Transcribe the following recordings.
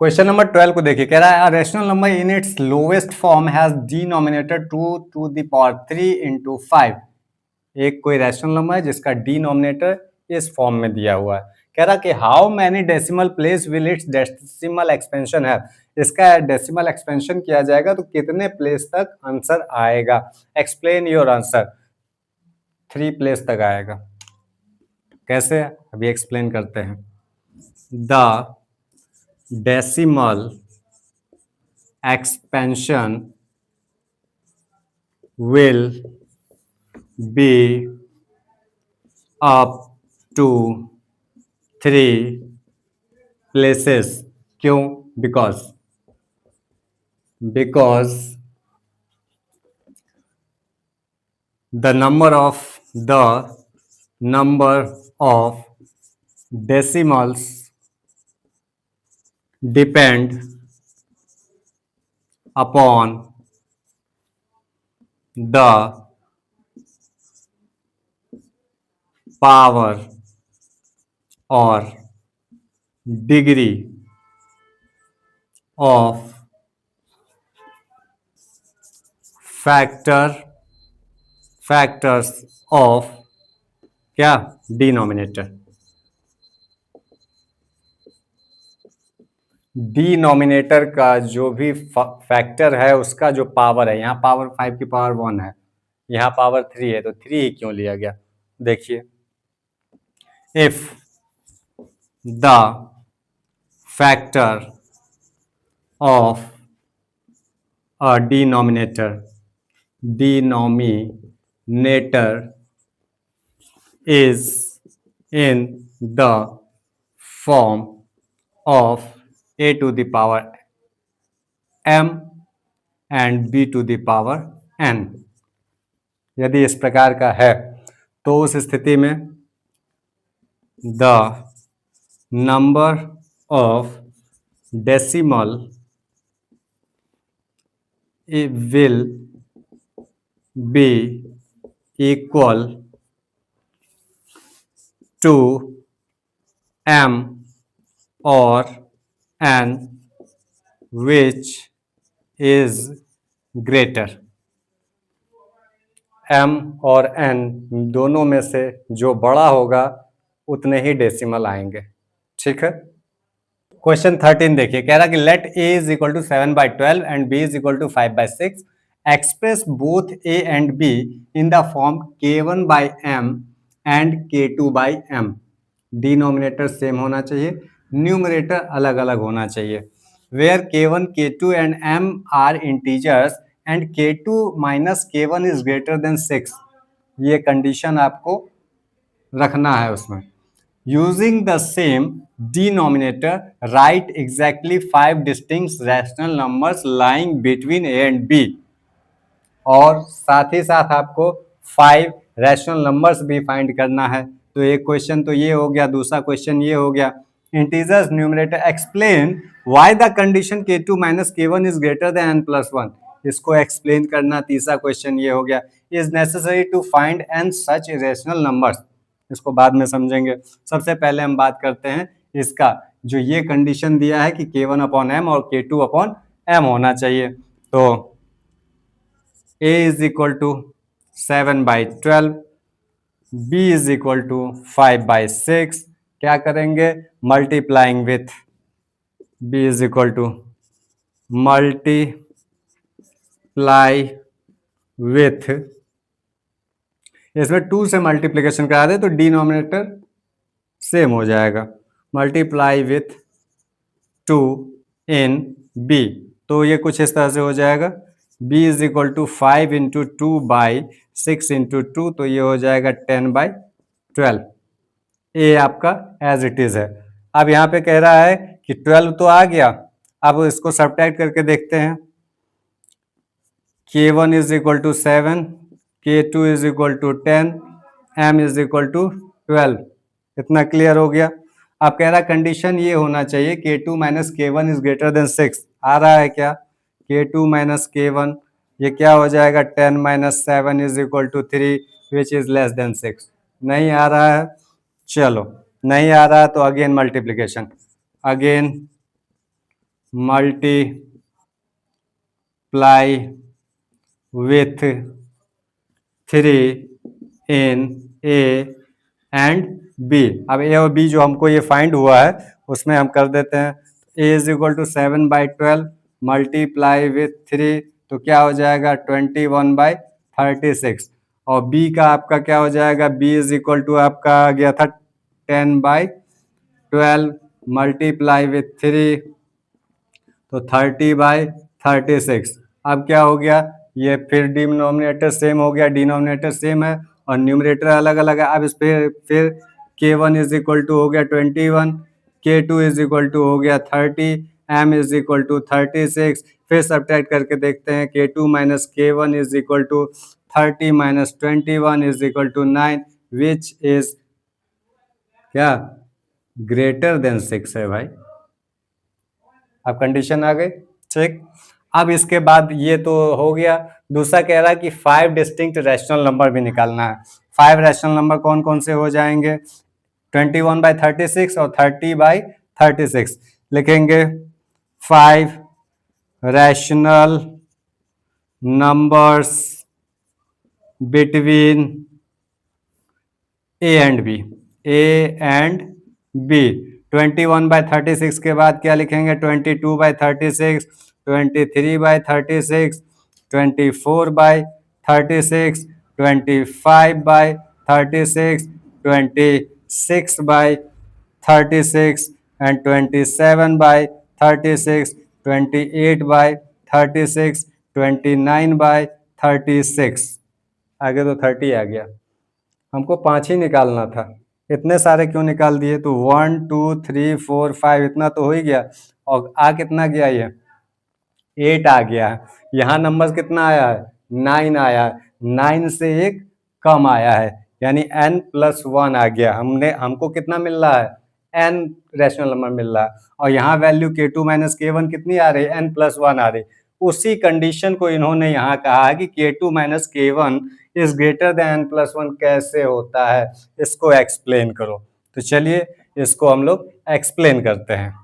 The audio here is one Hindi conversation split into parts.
क्वेश्चन नंबर 12 को देखिए, कह रहा है rational number in its lowest form has denominator 2 to the power 3 into 5। एक कोई रैशनल नंबर है जिसका डिनोमिनेटर इस फॉर्म में दिया हुआ है। कह रहा कि how many decimal place will it's decimal expansion है। इसका डेसिमल एक्सपेंशन किया जाएगा तो कितने प्लेस तक आंसर आएगा। Explain your answer. 3 प्लेस तक आएगा। कैसे, अभी एक्सप्लेन करते हैं। The decimal expansion will be up to 3 places. क्यों? because the number of decimals depend upon the power or degree of factors of क्या डिनोमिनेटर। डिनोमिनेटर का जो भी फैक्टर है उसका जो पावर है, यहाँ पावर 5 की पावर 1 है, यहाँ पावर 3 है, तो 3 ही क्यों लिया गया। देखिए, if the factor of a denominator is in the form of a to the power m and b to the power n। यदि इस प्रकार का है तो उस स्थिति में the number of decimal will be equal to m or n which is greater। m और n दोनों में से जो बड़ा होगा उतने ही डेसिमल आएंगे। ठीक है। क्वेश्चन 13 देखिए, कह रहा कि let a is equal to 7/12 and b is equal to 5/6। Express both a and b in the form k1/m and k2/m। Denominator same होना चाहिए, न्यूमरेटर अलग अलग होना चाहिए। Where k1, k2 and m are integers and k2 minus k1 is greater than 6। ये कंडीशन आपको रखना है उसमें। Using the same denominator write exactly 5 distinct rational numbers lying between a and b। और साथ ही साथ आपको 5 रैशनल नंबर्स भी फाइंड करना है। तो एक क्वेश्चन तो ये हो गया, दूसरा क्वेश्चन ये हो गया। Integers numerator explain why the condition k2 minus k1 is greater than n+1। इसको एक्सप्लेन करना। तीसरा क्वेश्चन ये हो गया, is necessary to find n such irrational numbers. इसको बाद में समझेंगे। सबसे पहले हम बात करते हैं इसका, जो ये कंडीशन दिया है कि k1/m और k2/m होना चाहिए। तो a is equal to 7/12, b is equal to 5/6। क्या करेंगे, multiplying with b is equal to multiply with, इसमें 2 से मल्टीप्लिकेशन करा दे तो डिनोमिनेटर सेम हो जाएगा। मल्टीप्लाई विथ 2 इन b, तो ये कुछ इस तरह से हो जाएगा। b is equal to 5 into 2/6 into 2, तो ये हो जाएगा 10/12। ए आपका एज इट इज है। अब यहाँ पे कह रहा है कि 12 तो आ गया, अब इसको सब्ट्रैक्ट करके देखते हैं। k1 is equal to 7, k2 is equal to 10, m is equal to 12। इतना क्लियर हो गया। अब कह रहा कंडीशन ये होना चाहिए k2 minus k1 is greater than 6। आ रहा है क्या, k2 माइनस k1, ये क्या हो जाएगा 10 minus 7 is equal to 3 which is less than 6। नहीं आ रहा है, चलो नहीं आ रहा है तो again multiplication, again multiply with 3 in A and B. अब ए और बी जो हमको ये फाइंड हुआ है उसमें हम कर देते हैं। A is equal to 7/12 multiply with 3 तो क्या हो जाएगा 21/36। और बी का आपका क्या हो जाएगा, बी इज इक्वल टू आपका आ गया था 10/12 मल्टीप्लाई विथ 3 तो 30/36। अब क्या हो गया, ये फिर डिनोमिनेटर सेम हो गया, डिनोमिनेटर सेम है और न्यूमरेटर अलग अलग है। अब इस पे फिर k1 इज इक्वल टू हो गया 21, k2 इज इक्वल टू हो गया 30, m इज इक्वल टू 36। फिर सब्ट्रैक्ट करके देखते हैं, k2 minus k1 is equal to 30 minus 21 is equal to 9 which is क्या ग्रेटर देन 6 है भाई। अब कंडीशन आ गई, ठीक। अब इसके बाद ये तो हो गया, दूसरा कह रहा है कि 5 डिस्टिंक्ट रैशनल नंबर भी निकालना है। 5 रैशनल नंबर कौन कौन से हो जाएंगे, 21/36 और 30/36। लिखेंगे 5 rational numbers between A and B, A and B. 21/36 के बाद क्या लिखेंगे, 22/36, 23/36, 24/36, 25/36, 26/36 एंड 27/36, 28/36, 29/36। आगे तो 30 आ गया। हमको 5 ही निकालना था, इतने सारे क्यों निकाल दिए, तो 1 2 3 4 5 इतना तो हो ही गया। और आ कितना गया, ये 8 आ गया है। यहाँ नंबर कितना आया है, 9 आया है, 9 से एक कम आया है यानी n+1 आ गया। हमको कितना मिल रहा है, n रैशनल नंबर मिल रहा है। और यहाँ वैल्यू k2 माइनस k1 कितनी आ रही है, n+1 आ रही। उसी कंडीशन को इन्होंने यहाँ कहा है कि k2 minus k1 is greater than n+1 कैसे होता है, इसको एक्सप्लेन करो। तो चलिए इसको हम लोग एक्सप्लेन करते हैं।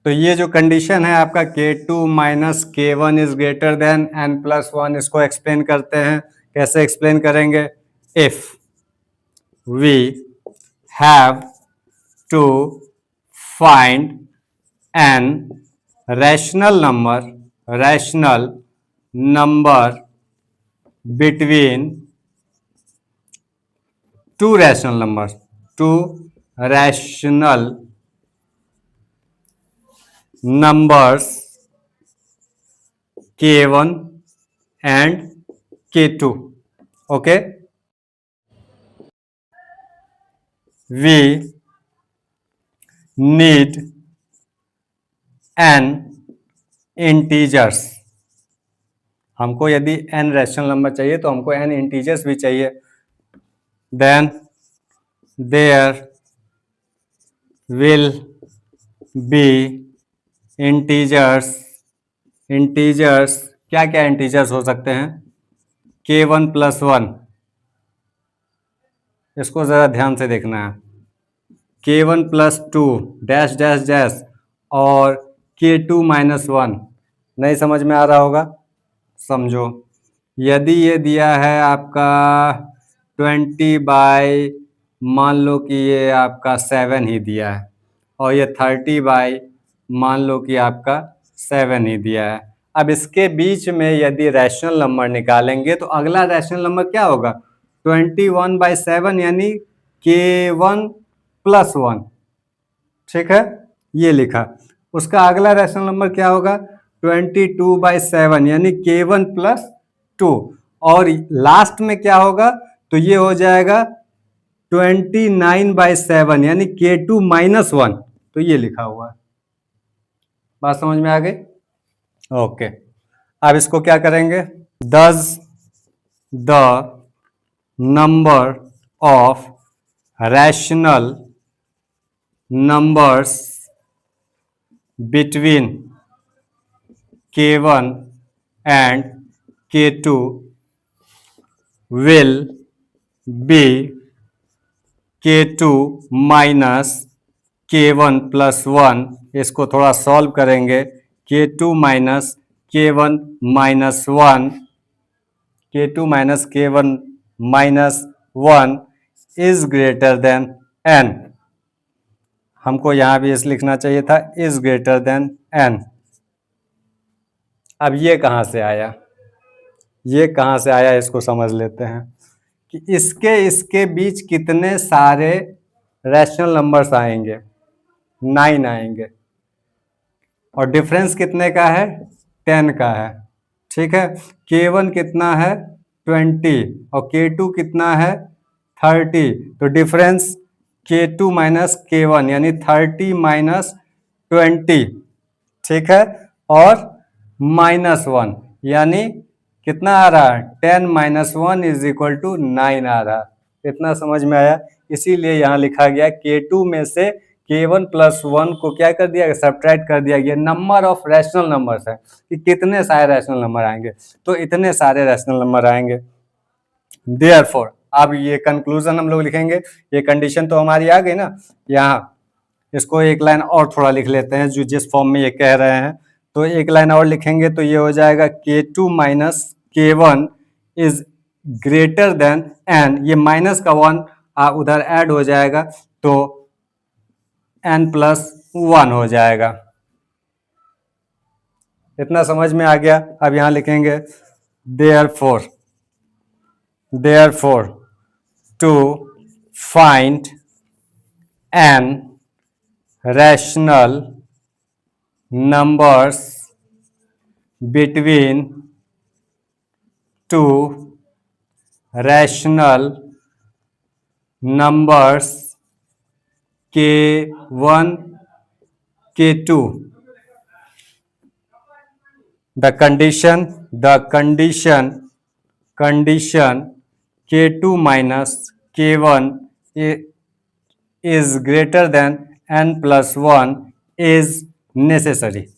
तो ये जो कंडीशन है आपका k2 minus k1 is greater than n+1, इसको एक्सप्लेन करते हैं। कैसे एक्सप्लेन करेंगे, if we have to find an rational number between two rational numbers k1 and k2, okay, we need n integers। हमको यदि n रैशनल नंबर चाहिए तो हमको n इंटीजर्स भी चाहिए। then there will be integers क्या क्या इंटीजर्स हो सकते हैं, k1+1, इसको जरा ध्यान से देखना है, k1+2 डैश डैश डैश और k2 माइनस 1। नहीं समझ में आ रहा होगा, समझो। यदि ये दिया है आपका 20 मान लो कि ये आपका 7 ही दिया है और ये 30 मान लो कि आपका 7 ही दिया है। अब इसके बीच में यदि रैशनल नंबर निकालेंगे तो अगला रैशनल नंबर क्या होगा, 21/7 यानी k1+1, ठीक है, ये लिखा। उसका अगला रैशनल नंबर क्या होगा, 22/7 यानी k1+2। और लास्ट में क्या होगा, तो ये हो जाएगा 29/7 यानी k2 माइनस 1। तो ये लिखा हुआ है, बात समझ में आ गई, ओके। अब इसको क्या करेंगे, does the number of rational numbers between k1 and k2 will be k2 minus k1+1। इसको थोड़ा सॉल्व करेंगे, K2 minus K1 minus 1, K2 minus K1 minus 1 is greater than n. हमको यहां भी इस लिखना चाहिए था is greater than n. अब ये कहां से आया, ये कहां से आया इसको समझ लेते हैं कि इसके बीच कितने सारे रैशनल नंबर्स आएंगे, 9 आएंगे, और डिफरेंस कितने का है, 10 का है। ठीक है, K1 कितना है, 20, और K2 कितना है, 30, तो डिफरेंस K2 माइनस K1 यानी 30 माइनस 20, ठीक है, और -1 यानी कितना आ रहा है, 10 माइनस 1 इज इक्वल टू 9 आ रहा है। इतना समझ में आया, इसीलिए यहाँ लिखा गया K2 में से K1 प्लस 1 को क्या कर दिया गया, सब्ट्रैक्ट कर दिया गया। नंबर ऑफ रैशनल नंबर्स है कि कितने सारे रैशनल नंबर आएंगे, तो इतने सारे रैशनल नंबर आएंगे। देयरफॉर अब ये कंक्लूजन हम लोग लिखेंगे, ये कंडीशन तो हमारी आ गई ना। यहाँ इसको एक लाइन और थोड़ा लिख लेते हैं, जो जिस फॉर्म में ये कह रहे हैं, तो एक लाइन और लिखेंगे तो ये हो जाएगा K2 minus K1 is greater then n, ये माइनस का 1 उधर ऐड हो जाएगा तो n प्लस 1 हो जाएगा। इतना समझ में आ गया। अब यहां लिखेंगे therefore to find n rational numbers between two rational numbers K1 K2, the condition K2 minus K1 is greater than n plus 1 is necessary.